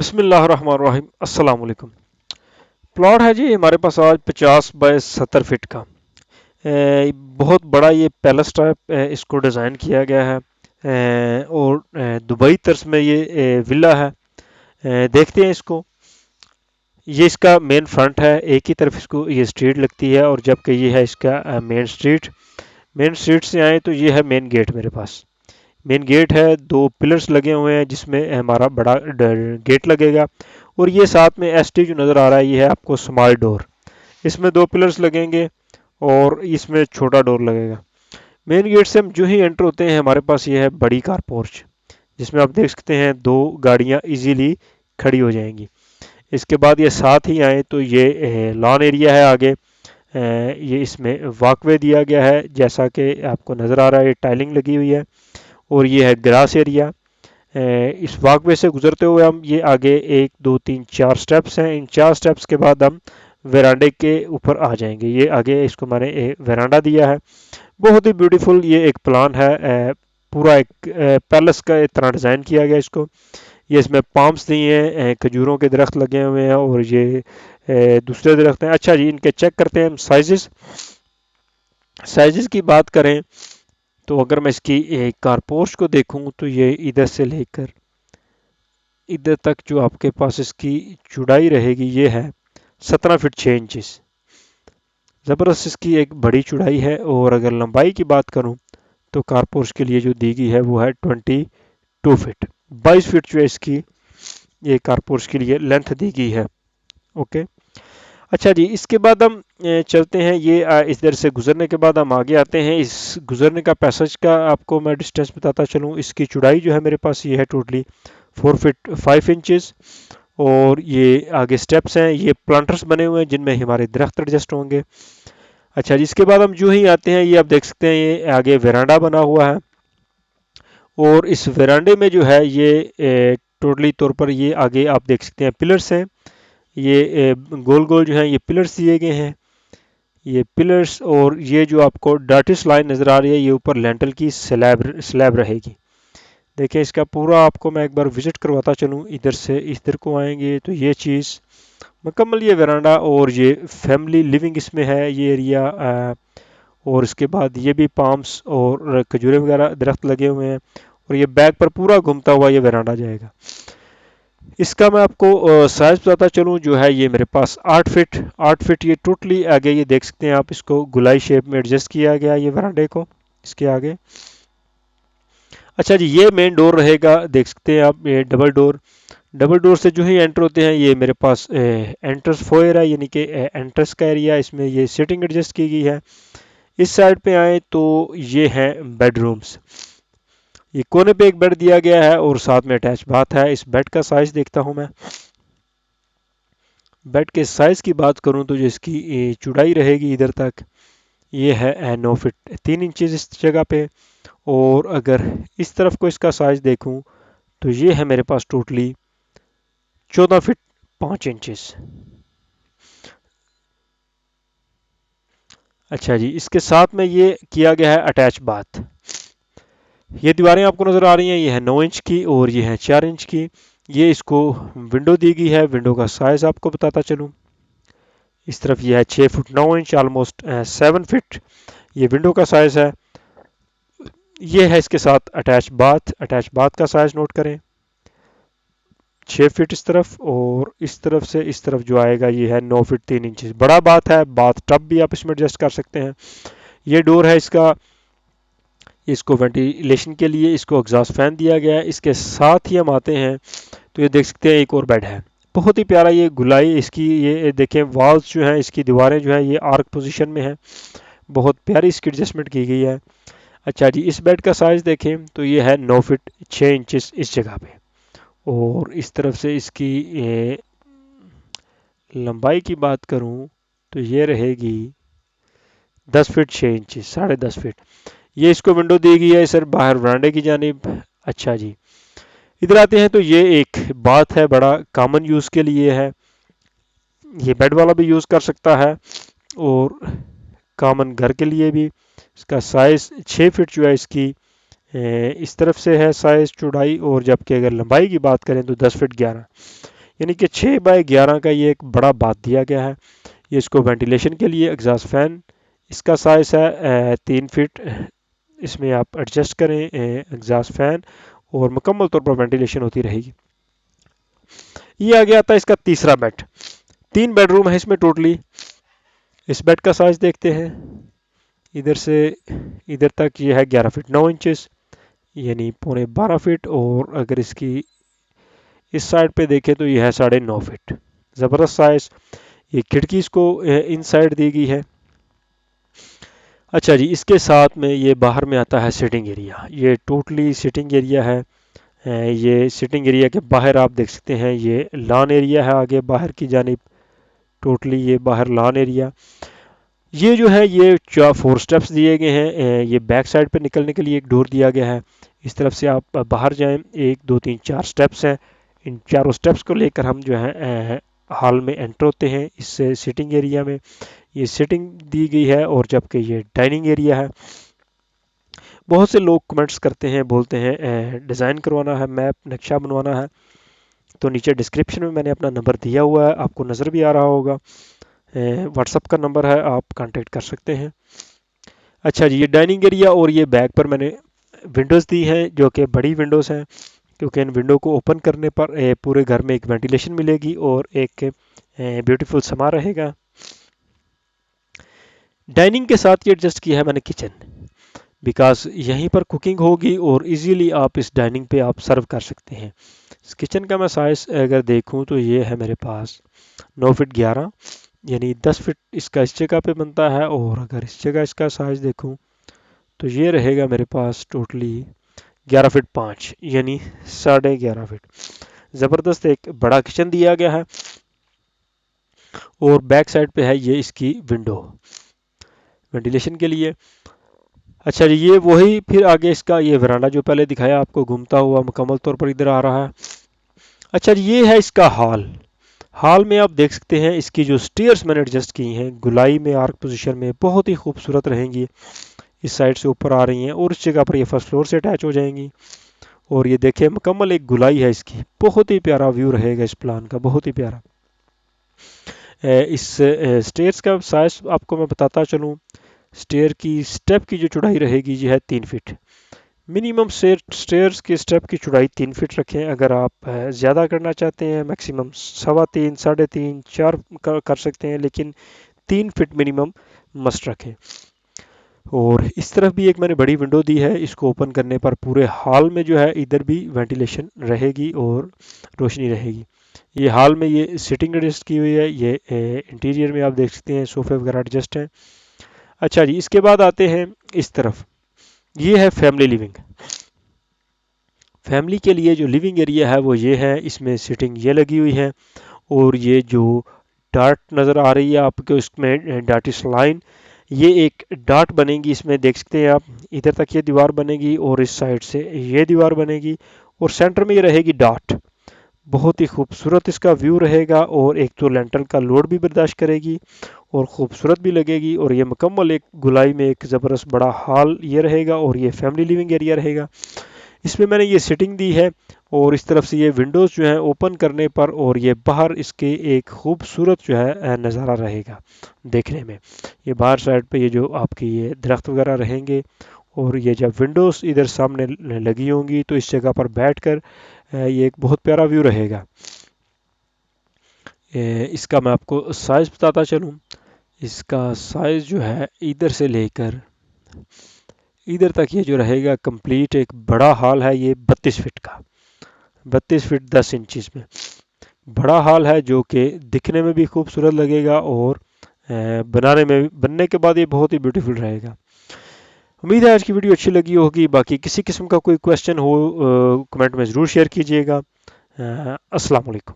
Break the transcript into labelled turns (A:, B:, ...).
A: बिस्मिल्लाहिर्रहमानिर्रहीम अस्सलाम वालेकुम। प्लॉट है जी हमारे पास आज 50 बाय 70 फीट का। बहुत बड़ा ये पैलेस टाइप इसको डिज़ाइन किया गया है। और दुबई तर्ज में ये विला है। देखते हैं इसको। ये इसका मेन फ्रंट है, एक ही तरफ इसको ये स्ट्रीट लगती है और जबकि ये है इसका मेन स्ट्रीट। मेन स्ट्रीट से आए तो ये है मेन गेट मेरे पास। मेन गेट है, दो पिलर्स लगे हुए हैं जिसमें हमारा बड़ा गेट लगेगा। और ये साथ में एसटी जो नज़र आ रहा है ये है आपको स्मॉल डोर। इसमें दो पिलर्स लगेंगे और इसमें छोटा डोर लगेगा। मेन गेट से हम जो ही एंटर होते हैं हमारे पास ये है बड़ी कार पोर्च, जिसमें आप देख सकते हैं दो गाड़ियां इजीली खड़ी हो जाएंगी। इसके बाद ये साथ ही आए तो ये लॉन एरिया है आगे। ये इसमें वॉकवे दिया गया है जैसा कि आपको नज़र आ रहा है, ये टाइलिंग लगी हुई है। और ये है ग्रास एरिया। इस वॉकवे से गुजरते हुए हम ये आगे 1 2 3 4 स्टेप्स हैं। इन 4 स्टेप्स के बाद हम वेरांडे के ऊपर आ जाएंगे। ये आगे इसको मैंने वेरांडा दिया है। बहुत ही ब्यूटीफुल ये एक प्लान है। पूरा एक पैलेस का तरह डिज़ाइन किया गया इसको। ये इसमें पाम्स दिए हैं, खजूरों के दरख्त लगे हुए हैं और ये दूसरे दरख्त हैं। अच्छा जी, इनके चेक करते हैं हम साइजेस। साइजेस की बात करें तो अगर मैं इसकी कारपोर्च को देखूं तो ये इधर से लेकर इधर तक जो आपके पास इसकी चौड़ाई रहेगी ये है 17 फीट 6 इंचेस। ज़बरदस्त इसकी एक बड़ी चौड़ाई है। और अगर लंबाई की बात करूं तो कारपोर्च के लिए जो दी गई है वो है 22 फीट। 22 फीट जो है इसकी ये कारपोर्च के लिए लेंथ दी गई है। ओके। अच्छा जी, इसके बाद हम चलते हैं। ये इधर से गुजरने के बाद हम आगे आते हैं। इस गुजरने का पैसेज का आपको मैं डिस्टेंस बताता चलूँ। इसकी चौड़ाई जो है मेरे पास ये है टोटली 4 फीट 5 इंचेस। और ये आगे स्टेप्स हैं, ये प्लांटर्स बने हुए हैं जिनमें हमारे दरख्त एडजस्ट होंगे। अच्छा जी, इसके बाद हम जो ही आते हैं ये आप देख सकते हैं ये आगे वेरांडा बना हुआ है। और इस वेरांडे में जो है ये टोटली तौर पर ये आगे आप देख सकते हैं पिलर्स हैं। ये गोल गोल जो है ये पिलर्स दिए गए हैं। ये पिलर्स और ये जो आपको डाटिस लाइन नज़र आ रही है ये ऊपर लेंटल की स्लैब स्लैब रहेगी। देखिए इसका पूरा आपको मैं एक बार विजिट करवाता चलूँ। इधर से इधर को आएंगे तो ये चीज़ मुकम्मल ये वरांडा और ये फैमिली लिविंग इसमें है ये एरिया। और इसके बाद ये भी पाम्स और खजूरे वगैरह दरख्त लगे हुए हैं। और ये बैक पर पूरा घूमता हुआ ये वरांडा जाएगा। इसका मैं आपको साइज बताता चलूँ जो है ये मेरे पास 8 फीट ये टोटली आगे ये देख सकते हैं आप। इसको गुलाई शेप में एडजस्ट किया गया ये वरांडे को इसके आगे। अच्छा जी, ये मेन डोर रहेगा, देख सकते हैं आप ये डबल डोर। डबल डोर से जो ही एंटर होते हैं ये मेरे पास एंट्रेंस फोयर है, यानी कि एंट्रेंस का एरिया। इसमें ये सीटिंग एडजस्ट की गई है। इस साइड पे आए तो ये हैं बेडरूम्स। ये कोने पे एक बेड दिया गया है और साथ में अटैच बाथ है। इस बेड का साइज देखता हूँ मैं। बेड के साइज की बात करूँ तो जो इसकी चौड़ाई रहेगी इधर तक ये है 9 फीट 3 इंचेस इस जगह पे। और अगर इस तरफ को इसका साइज देखूं तो ये है मेरे पास टोटली 14 फीट 5 इंचेस। अच्छा जी, इसके साथ में ये किया गया है अटैच बाथ। ये दीवारें आपको नज़र आ रही हैं, ये है 9 इंच की और ये है 4 इंच की। ये इसको विंडो दी गई है। विंडो का साइज आपको बताता चलूँ, इस तरफ ये है 6 फुट 9 इंच, ऑलमोस्ट 7 फीट ये विंडो का साइज है। ये है इसके साथ अटैच बाथ। अटैच बाथ का साइज नोट करें, 6 फीट इस तरफ और इस तरफ से इस तरफ जो आएगा ये है 9 फीट 3 इंच। बड़ा बाथ है, बाथ टब भी आप इसमें एडजस्ट कर सकते हैं। ये डोर है इसका, इसको वेंटिलेशन के लिए इसको एग्जॉस्ट फैन दिया गया है। इसके साथ ही हम आते हैं तो ये देख सकते हैं एक और बेड है। बहुत ही प्यारा ये गुलाई इसकी, ये देखें वाल्स जो हैं इसकी दीवारें जो है ये आर्क पोजीशन में है। बहुत प्यारी इसकी एडजस्टमेंट की गई है। अच्छा जी, इस बेड का साइज़ देखें तो ये है 9 फीट 6 इंचेस इस जगह पे। और इस तरफ से इसकी लंबाई की बात करूं तो ये रहेगी 10 फीट 6 इंचेस, 10.5 फीट। ये इसको विंडो दी गई है सर बाहर वरांडे की जानिब। अच्छा जी, इधर आते हैं तो ये एक बाथ है, बड़ा कॉमन यूज़ के लिए है। ये बेड वाला भी यूज़ कर सकता है और कॉमन घर के लिए भी। इसका साइज़ 6 फीट जो है इसकी इस तरफ से है साइज़ चौड़ाई। और जबकि अगर लंबाई की बात करें तो 10 फीट 11। यानी कि 6x11 का ये एक बड़ा बात दिया गया है। ये इसको वेंटिलेशन के लिए एग्जॉस्ट फैन, इसका साइज़ है 3 फीट। इसमें आप एडजस्ट करें एग्जॉस्ट फैन और मुकम्मल तौर पर वेंटिलेशन होती रहेगी। ये आ गया था इसका तीसरा बेड। 3 बेडरूम है इसमें टोटली। इस बेड का साइज़ देखते हैं। इधर से इधर तक ये है 11 फीट 9 इंचेस, यानी पौने 12 फीट। और अगर इसकी इस साइड पे देखें तो ये है 9.5 फीट। ज़बरदस्त साइज़। ये खिड़की इसको इन साइड दी गई है। अच्छा जी, इसके साथ में ये बाहर में आता है सिटिंग एरिया। ये टोटली सिटिंग एरिया है। ये सिटिंग एरिया के बाहर आप देख सकते हैं ये लॉन एरिया है, आगे बाहर की जानिब टोटली ये बाहर लॉन एरिया। ये जो है ये 4 स्टेप्स दिए गए हैं। ये बैक साइड पे निकलने के लिए एक डोर दिया गया है। इस तरफ से आप बाहर जाएं, 1 2 3 4 स्टेप्स हैं। इन चारों स्टेप्स को लेकर हम जो है हॉल में एंटर होते हैं इस सिटिंग एरिया में। ये सिटिंग दी गई है और जबकि ये डाइनिंग एरिया है। बहुत से लोग कमेंट्स करते हैं, बोलते हैं डिज़ाइन करवाना है, मैप नक्शा बनवाना है, तो नीचे डिस्क्रिप्शन में मैंने अपना नंबर दिया हुआ है, आपको नज़र भी आ रहा होगा। व्हाट्सअप का नंबर है, आप कांटेक्ट कर सकते हैं। अच्छा जी, ये डाइनिंग एरिया और ये बैक पर मैंने विंडोज़ दी हैं जो कि बड़ी विंडोज़ हैं, क्योंकि इन विंडो को ओपन करने पर पूरे घर में एक वेंटिलेशन मिलेगी और एक ब्यूटीफुल समा रहेगा। डाइनिंग के साथ ये एडजस्ट किया है मैंने किचन, बिकॉज यहीं पर कुकिंग होगी और इजीली आप इस डाइनिंग पे आप सर्व कर सकते हैं। इस किचन का मैं साइज़ अगर देखूं तो ये है मेरे पास 9 फीट 11, यानी 10 फीट इसका इस जगह पे बनता है। और अगर इस जगह इसका साइज़ देखूं तो ये रहेगा मेरे पास टोटली 11 फीट 5, यानी 11.5 फीट। ज़बरदस्त एक बड़ा किचन दिया गया है। और बैक साइड पे है ये इसकी विंडो वेंटिलेशन के लिए। अच्छा जी, ये वही फिर आगे इसका ये वरांडा जो पहले दिखाया आपको घूमता हुआ मुकम्मल तौर पर इधर आ रहा है। अच्छा जी, ये है इसका हॉल। हॉल में आप देख सकते हैं इसकी जो स्टेयर्स मैंने एडजस्ट की हैं गुलाई में आर्क पोजीशन में, बहुत ही खूबसूरत रहेंगी। इस साइड से ऊपर आ रही हैं और इस जगह पर ये फर्स्ट फ्लोर से अटैच हो जाएंगी। और ये देखें मुकम्मल एक गुलाई है इसकी, बहुत ही प्यारा व्यू रहेगा इस प्लान का, बहुत ही प्यारा। इस स्टेयर्स का साइज आपको मैं बताता चलूँ। स्टेयर की स्टेप की जो चौड़ाई रहेगी ये है 3 फीट। मिनिमम स्टेयर्स के स्टेप की चौड़ाई 3 फीट रखें। अगर आप ज़्यादा करना चाहते हैं मैक्सिमम 3.25 3.5 4 कर सकते हैं, लेकिन 3 फीट मिनिमम मस्ट रखें। और इस तरफ भी एक मैंने बड़ी विंडो दी है, इसको ओपन करने पर पूरे हॉल में जो है इधर भी वेंटिलेशन रहेगी और रोशनी रहेगी। ये हॉल में ये सिटिंग एडजस्ट की हुई है। ये इंटीरियर में आप देख सकते हैं सोफे वगैरह एडजस्ट हैं। अच्छा जी, इसके बाद आते हैं इस तरफ। ये है फैमिली लिविंग। फैमिली के लिए जो लिविंग एरिया है वो ये है, इसमें सिटिंग ये लगी हुई है। और ये जो डार्ट नज़र आ रही है आपको इसमें डार्टिश लाइन, ये एक डार्ट बनेगी इसमें देख सकते हैं आप। इधर तक ये दीवार बनेगी और इस साइड से ये दीवार बनेगी और सेंटर में ये रहेगी डार्ट। बहुत ही खूबसूरत इसका व्यू रहेगा और एक तो लेंटल का लोड भी बर्दाश्त करेगी और ख़ूबसूरत भी लगेगी। और ये मुकम्मल एक गुलाई में एक ज़बरदस्त बड़ा हॉल ये रहेगा और ये फैमिली लिविंग एरिया रहेगा। इसमें मैंने ये सिटिंग दी है और इस तरफ से ये विंडोज़ जो है ओपन करने पर और ये बाहर इसके एक खूबसूरत जो है नज़ारा रहेगा देखने में। ये बाहर साइड पे ये जो आपकी ये दरख्त वगैरह रहेंगे और ये जब विंडोज़ इधर सामने लगी होंगी तो इस जगह पर बैठकर ये एक बहुत प्यारा व्यू रहेगा। इसका मैं आपको साइज़ बताता चलूँ। इसका साइज़ जो है इधर से लेकर इधर तक ये जो रहेगा कंप्लीट एक बड़ा हॉल है। ये 32 फीट का, 32 फीट 10 इंचज़ में बड़ा हॉल है जो कि दिखने में भी खूबसूरत लगेगा और बनने के बाद ये बहुत ही ब्यूटीफुल रहेगा। उम्मीद है आज की वीडियो अच्छी लगी होगी। बाकी किसी किस्म का कोई क्वेश्चन हो कमेंट में ज़रूर शेयर कीजिएगा। अस्सलाम वालेकुम।